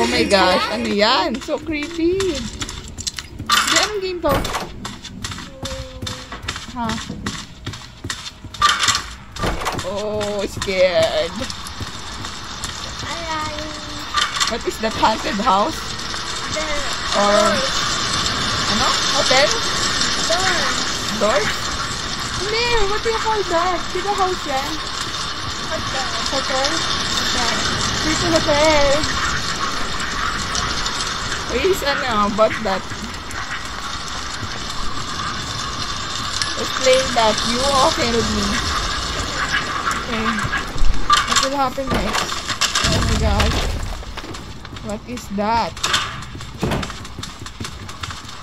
Oh my gosh, ano yan? So creepy. Hindi, anong game to? Ha? Oh, scared. What is that, haunted house? Or, ano? Hotel? Door? Hindi, what do you call that? Sino house yan? Hotel? Creepy hotel. Please, ano, about that? Explain that. You okay with me? Okay. What will happen next? Oh my gosh. What is that?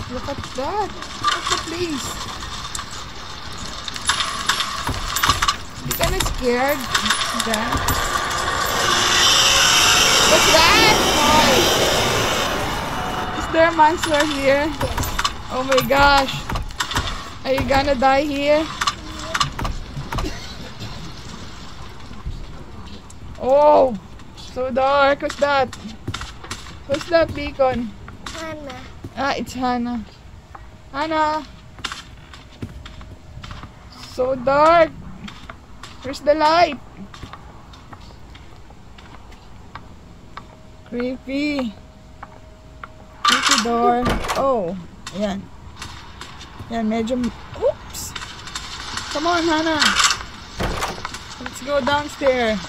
Look at that. What's the place? You kind of scared? That? What's that? Is there a monster here? Oh my gosh. Are you gonna die here? Oh, so dark. What's that? Who's that, Beacon? Hannah. Ah, it's Hannah. Hannah. So dark. Where's the light? Creepy. Creepy door. Oh, ayan. Ayan, medyo... Oops! Come on, Hannah. Let's go downstairs.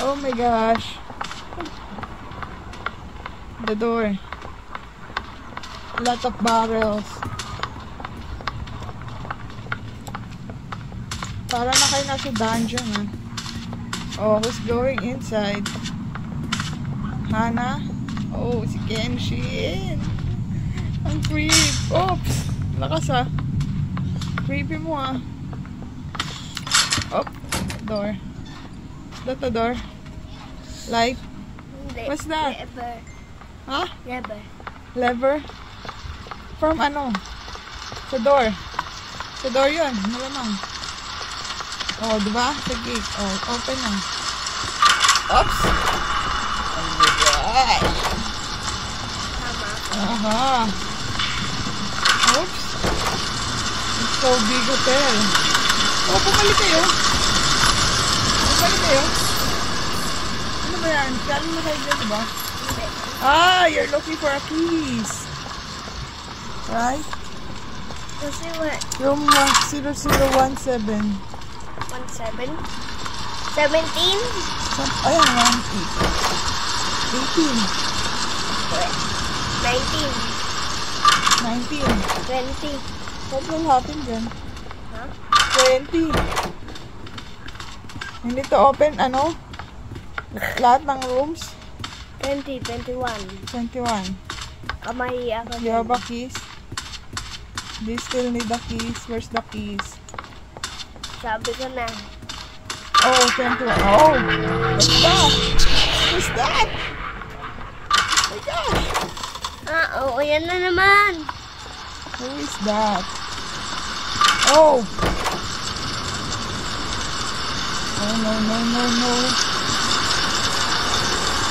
Oh my gosh. The door. A lot of barrels. Para na kayo nasa dungeon, ha? Oh, who's going inside? Hannah? Oh, si Kenshin. Ang creep. Oops! Lakas, ha? Creepy mo, ha? Oh, door. Is that the door? Light? What's that? Lever. Huh? Lever. Lever? From ano? Sa door. Sa door yun. Malamang. Oh, diba? Sa gate. Oh, open na. Oops! Oh my gosh! Aha! Oops! It's so big hotel. Oh, bumalik kayo. Bumalik kayo. Ano ba yan? Kala na kayo dyan, diba? Ah, you're looking for a keys. Right? Kasi what? Room 0017. 17? 17? Ayan, 18. 19. 20. What will happen dyan? Huh? 20. Hindi to open, ano? Lahat ng rooms? 20, 21. 21. Kamay ako. You have a keys? They still need the keys. Where's the keys? Sabi ko na. Oh, 21. Oh! What's that? What's that? Oh my gosh! Ah, oo, yan na naman. Who is that? Oh! Oh, no, no, no, no.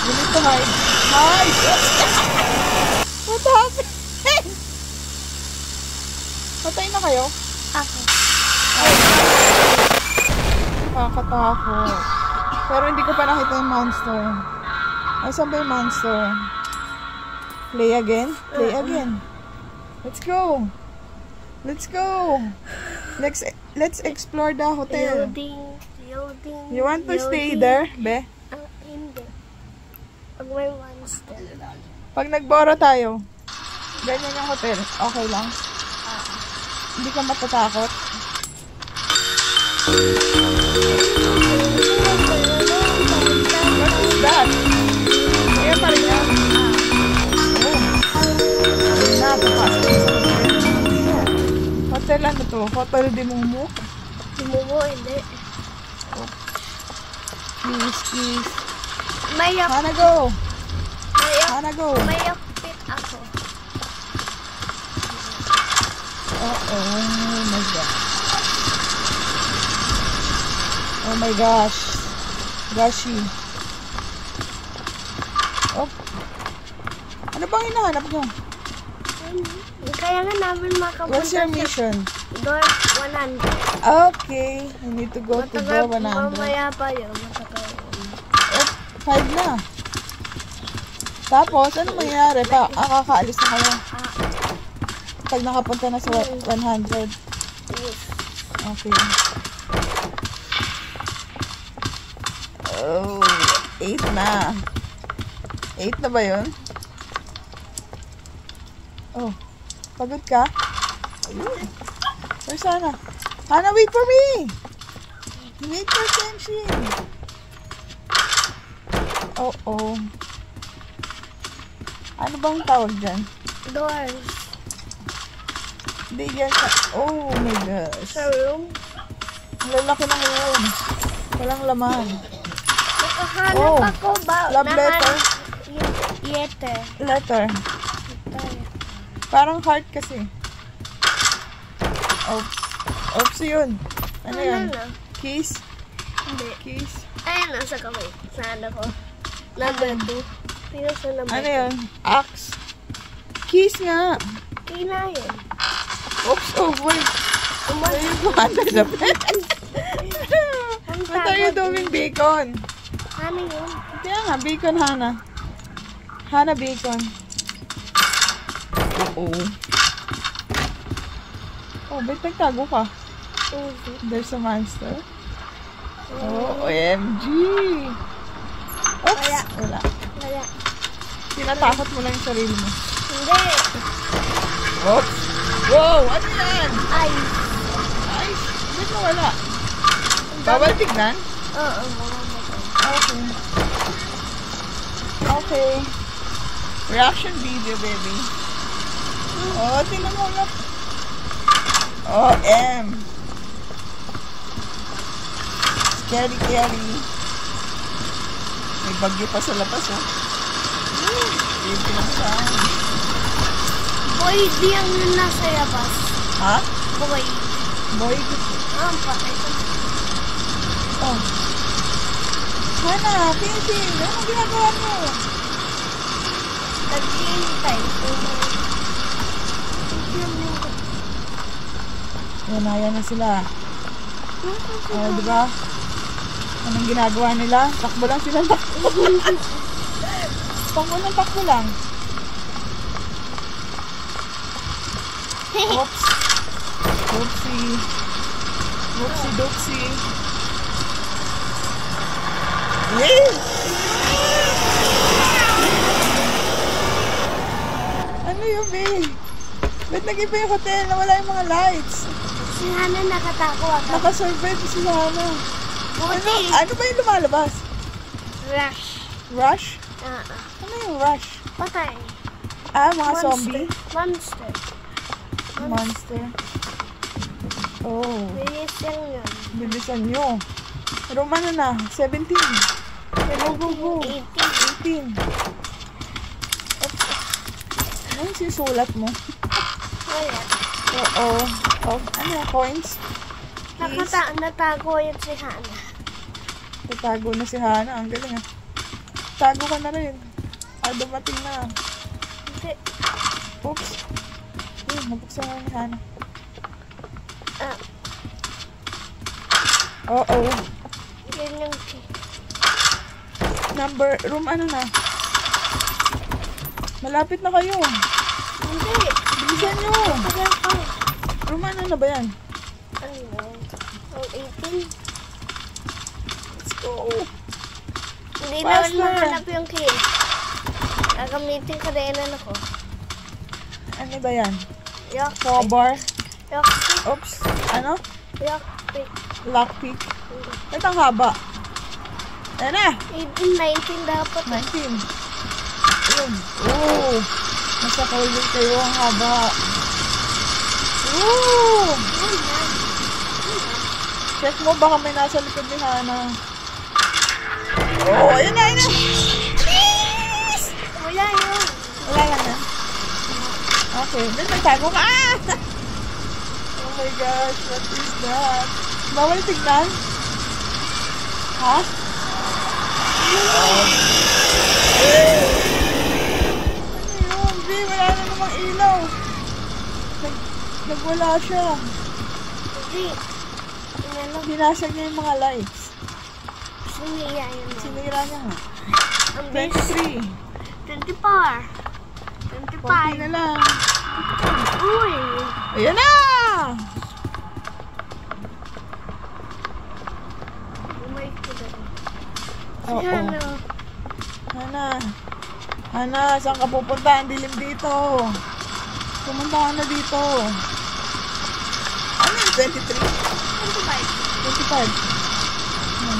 You need to hide. Hide! What happened? Patay na kayo? Ako. Nakakatakot. Pero hindi ko pa nakita yung monster. Asan ba yung monster? Play again? Play again. Let's go. Let's go. Let's explore the hotel. Loading. You want to stay there, be? Hindi. Pag may monster. Pag nagboro tayo, ganyan yung hotel, okay lang? Hindi ka matatakot? What is that? Ayan pa rin yan. Hotel ano to? Hotel de Mumu? Sumumo, hindi. Please. May Hana go! Hana go! may upit ako. Oh my god. Oh my gosh. Gashi. Oh. Ano bang hinahanap nyo? Kaya nga namin makapunta What's your mission? door 100. Okay. I need to go to door 100. Mamaya pa yun. Matagal. Oh, 5 na. Tapos, ano mangyayari? Kakaalis na kayo. Pag nakapunta na sa 100. Yes. Okay. Oh, 8 na. 8 na ba yun? Oh, pagod ka? Where's Hana? Hana, wait for me! Wait for Kenshin! Oh. Ano bang tawag dyan? Doors. Hindi yan sa... Oh my gosh. Sa room. Ang lalaki ng room. Walang laman. Nakahanap ako ba? Love letter. Letter. Letter. Parang heart kasi. Oops yun. Ano yan? Kiss? Hindi. Kiss? Ayun, nasa kamay. Sa ano ko. Number 2. Pero sa number 2. Ano yun? Axe? Kiss nga. Kina yun. Oops, oh boy. Ayun ko, under the bed. What are you doing, Bacon? Ano yun? Kaya nga, Bacon, Hana. Hana, Bacon. Oh, ba't nagtago ka? There's a monster. Oh, OMG. Oops. Wala. Tinatakot mo lang yung sarili mo. Hindi. Oops. Wow, ano yan? Ay. Ba't nawala? Bawal tignan? Oo, Okay. Okay. Reaction video, baby. Oh, tingnan mo lang. Oh, M. Scary. May bagyo pa sa labas, oh. Baby lang saan. Boy, di ang yun nasa labas. Ha? Boy. Boy, Patay ko. oh. Hana, Pinshin, ano ginagawa mo? Naghihintay. Yan na sila. Oh, diba? Anong ginagawa nila? Takbo lang sila. Takbo lang. Oops. Oopsie. Oopsie doopsie. Yay! Ano yun, babe? Ba't nag-iba yung hotel na wala yung mga lights? Si Hana nakatako ako. Nakasurvive si Hana. Ano ba yung lumalabas? Rush. Rush? Ano yung rush? Patay. Ah, mga zombie? Monster. Oh. Bilis lang yun. Bilisan nyo. Pero ano na? 17. Go. 18. Oops. Ano yung sisulat mo? Wala. Oo. Oh, ano yung coins? Natago yun si Hana. Tatago na si Hana. Ang galing ah. Tago ka na rin. Dumating na. Hindi. Oops. Nabuksan na ni Hana. Oo. Yun yung key. Room ano na? Malapit na kayo. Hindi. Bilisan nyo. Tagal pa. Room ano na ba yan? Ano? 18. Let's go. Hindi Faster. naman mahanap yung key. Gagamitin ka rin ako. Ano ba yan? Yak. Crowbar. Yak. Oops. Ano? Yak. Lockpick. Ito ang haba. Ayan na. 18, 19 dapat. 19. Ayun. Oo. Nasa color kayo ang haba. Oo. Check mo baka may nasa likod ni Hana. Oh, ayun na. Please! Wala yun. Wala lang na. Okay. Then nagtago ka. Oh my gosh. What is that? Bawal tignan? Ha? ang ilaw. Nagwala siya. Hindi. Inano? Binasag niya yung mga lights. Sinira yun. Sinira niya nga. Ang best. 23. 24. Konti na 25. lang. Uy. Ayan na! Bumalik ko na. Oo. Ano? Hana, saan ka pupunta? Ang dilim dito. Pumunta ka na dito. Ano yung 23? 25.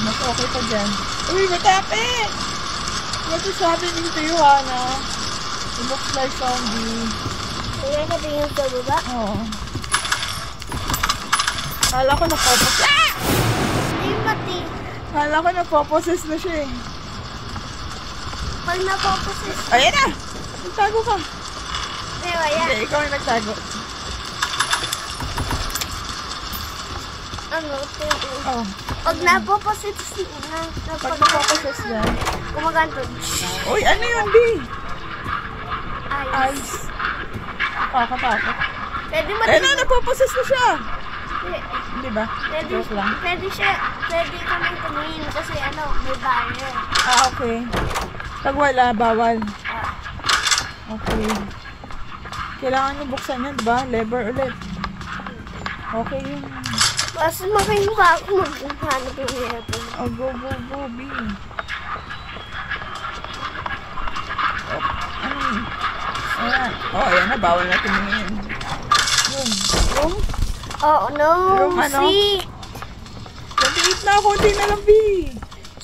Mas okay pa dyan. Uy, matapit! What is happening to you, Hana? It looks like zombie. Kaya ka tingin sa baba? Oo. Kala ko napoposes. Ah! Hindi mati. Kala ko napoposes na siya eh. Pag napoposis. Ayan na! Nagtago ka. Diba yan? Hindi, ikaw yung nagtago. Ano? Oh. Pag napoposis na. Pag napoposes yan. Kumaganto. Uy, ano yun, B? Ay. Ice. Kakatakot. Pwede mo Ayun na, napoposes na siya. Di ba? Pwede, Joke lang. pwede kami tumingin kasi ano, may barrier. Ah, okay. Pag wala, bawal. Ah, Okay. Kailangan nyo buksan yan, di ba? Lever ulit. Okay yun. basta makain ba ako maghanap yung level. Oh, go, B. Oh, ano yun? Ayan. Oh, ayan na. Bawal na tumingin. Yung? Oh no, Yung ano? si 28 na. Kunti na lang, B.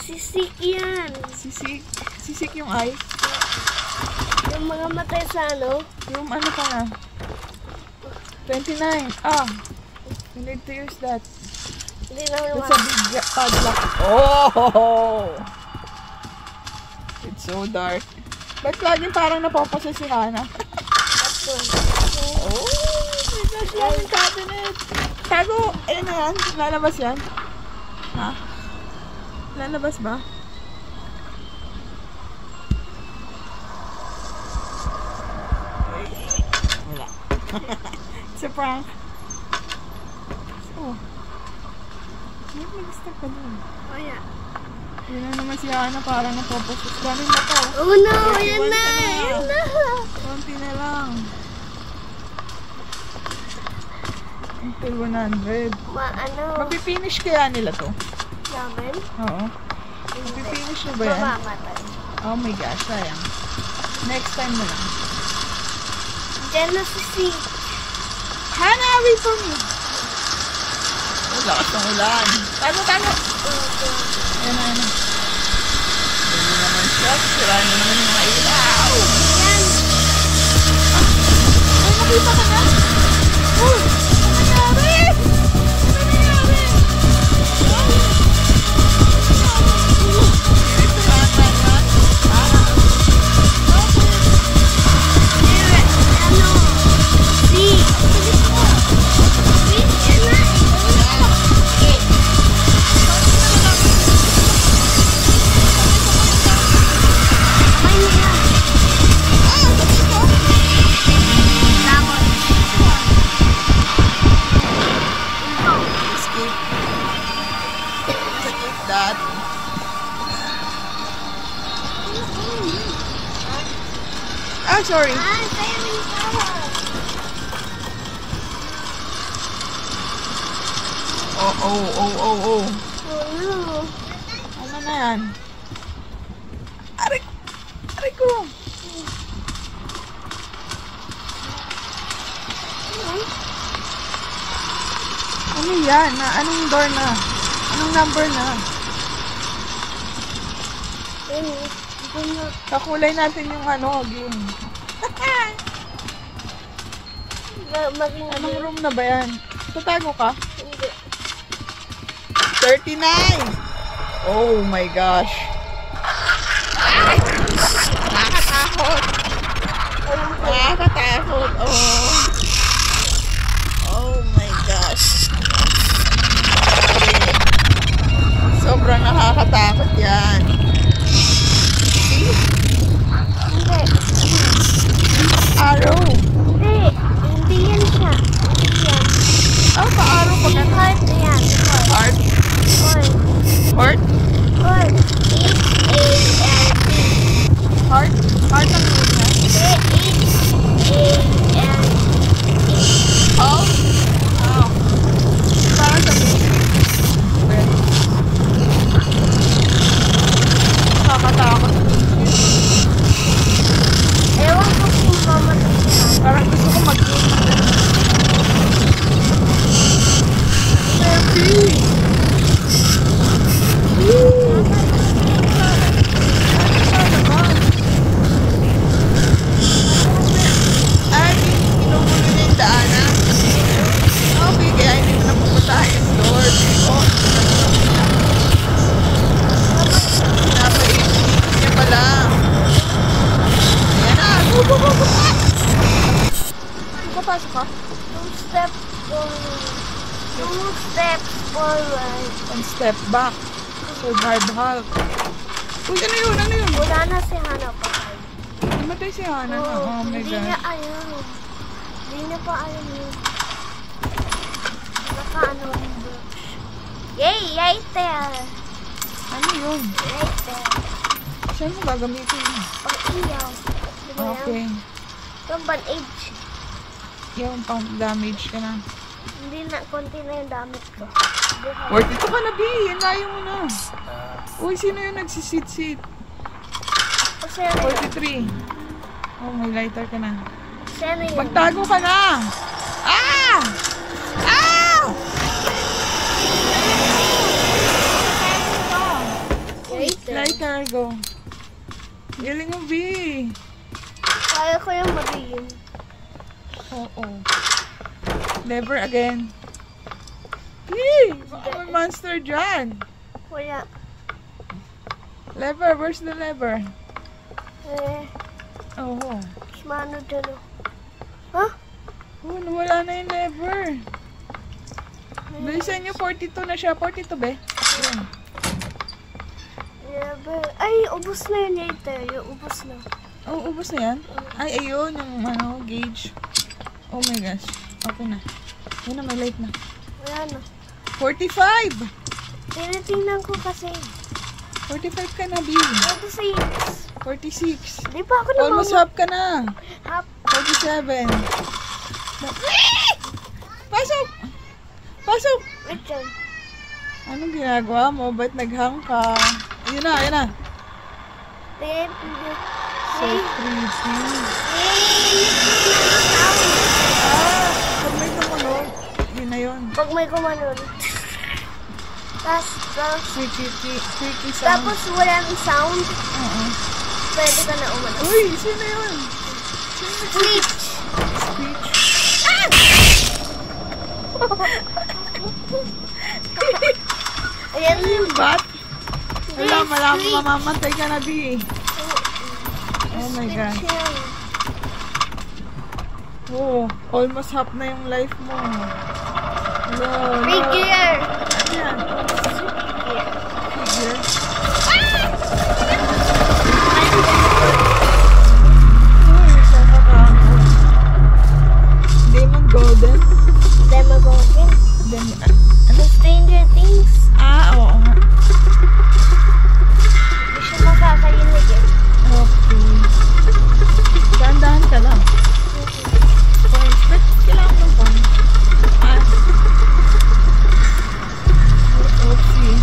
Sik yan. Sisik yung eyes. Yung mga matay sa ano. Yung ano ka na? 29. Ah. You need to use that. Hindi na That's a big padlock. Oh! It's so dark. Ba't laging parang napapasa si Hana? Oh! My gosh, yung cabinet. Tago! Ayun na yan. Lalabas yan. Ha? Lalabas ba? Wala. It's a prank. Oh. Bakit mag-stuck ka dun? Oh yeah. Yun na naman si Hana parang napoposis. Galing na to. Oh no, 31 yan na, ka na. yan na. Konti na lang. Until 100. Ano, Mapipinish kaya nila to? namin? Oo. Mapipinish nyo ba yan? Mamamatay. Oh my gosh, sayang. Next time na lang. Diyan na si Si. Hana, wait for me. Oh, lakas ng ulan. Tago. Ayan na. Ayan na naman siya. Sira na naman yung mga ilaw. Yan. Ay, nakita ka na? Oh, ano nangyari? Ano nangyari? Ano? Si. Si, yan na. Okay. Kamay mo yan. Tapos. Escape. Escape that. Ah, sorry. Kaya may tawag. Oh. Oh no. Ano na yan? Aray ko. Ano yan? Anong door na? Anong number na? Ano? Ano? Kakulay natin yung game. Maging Anong room na ba yan? Tatago ka? Hindi. 39! Oh my gosh. Ay! Nakakatakot. Nakakatakot. Oh my gosh. Sobrang nakakatakot yan. See? Hindi. Arrow. Papasok ka? 2 steps forward. 2 steps forward. 1 step back. Survive Hulk. Uy, ano yun? Ano yun? Wala na si Hana patay. Namatay si Hana. Oh my Hindi God. niya ayaw. Hindi niya pa ayaw yun. Naka-ano yung brush. Yay! Right there! Ano yun? Right there. Saan mo gagamitin? Pang-iyaw. Di ba yan? Okay. Yung ban-age. Yung pang damage ka na. Hindi na, konti na yung damit ko. Worth ito ka na, B. Yan layo mo na. Uy, sino yung nagsisit-sit? Kasi ano yun? 43. Oh, may lighter ka na. Kasi ano yun? Magtago ka na! Ah! Ah! Right there. Lighter, go. Galing mo, B. Kaya ko yung madiin. Oo. Never again. Yee! Baka may monster dyan. Wala. Lever, where's the lever? Oh. Mano dyan o. Huh? Oh, nawala na yung lever. Bilisan nyo, 42 na siya. 42 be? Ayan. Ay, ubos na yun later. Yung ubos na. Oh, ubos na yan? Ay, ayun, yung ano, gauge. Oh my gosh. Okay na. Ayun na, may light na. Wala na. 45! Tinitingnan ko kasi. 45 ka na, B. 46. 46. Di ba ako Almost half ka na. Half. 47. Pasok! Pasok! Wait dyan. Anong ginagawa mo? Ba't naghang ka? Ayun na, ayun na. So crazy. Pag may tumunog, yun na yun. Pag may kumanon. Tapos, Freaky sound. tapos walang sound, Oo. pwede ka na umanon. Uy, sino yun? Switch! Speech. Ayan Ano yung bat? Wala, mamamatay ka na, B. Oh my God. Switch yan. Oh, almost half na yung life mo. No, no. Figure! Yan. Figure. Uy, sama ka. Demon Golden. Demogorgon. Ano? Stranger Things. Oo nga. Hindi siya makakarinig eh. Okay. Dahan-dahan ka lang. Points. Ba't kailangan ng points? Oopsie.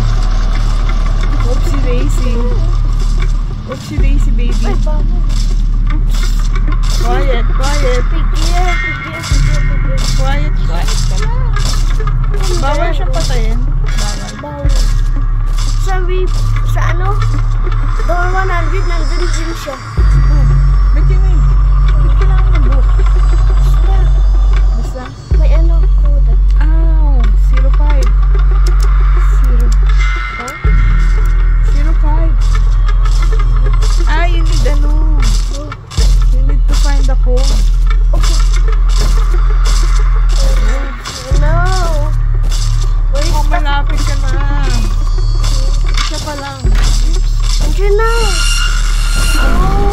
Oopsie Daisy. Oopsie Daisy, baby. Ay, bago. Quiet, quiet. Figure. Quiet ka lang. Bawal siyang patayin. Bawal. Bawal. Sa ano? Door 100, nandun din siya. Oh, ba't yun eh? Ba't kailangan ng book? Basta, Basta? may ano, code. Ow! 05. 05. Ah, you need ano? You need to find the code. No. Where Oh, is the... malapit ka na. Isa pa lang. Andiyan na. Oh.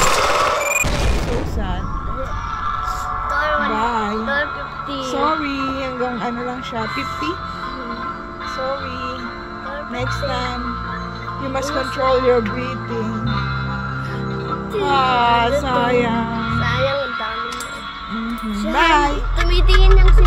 So sad. Door 1. Bye. Door 50. Sorry, hanggang ano lang siya. 50? Sorry. Next time, you must control your breathing. Ah, sayang. Sayang, ang dami na. Bye! Tumitingin yung si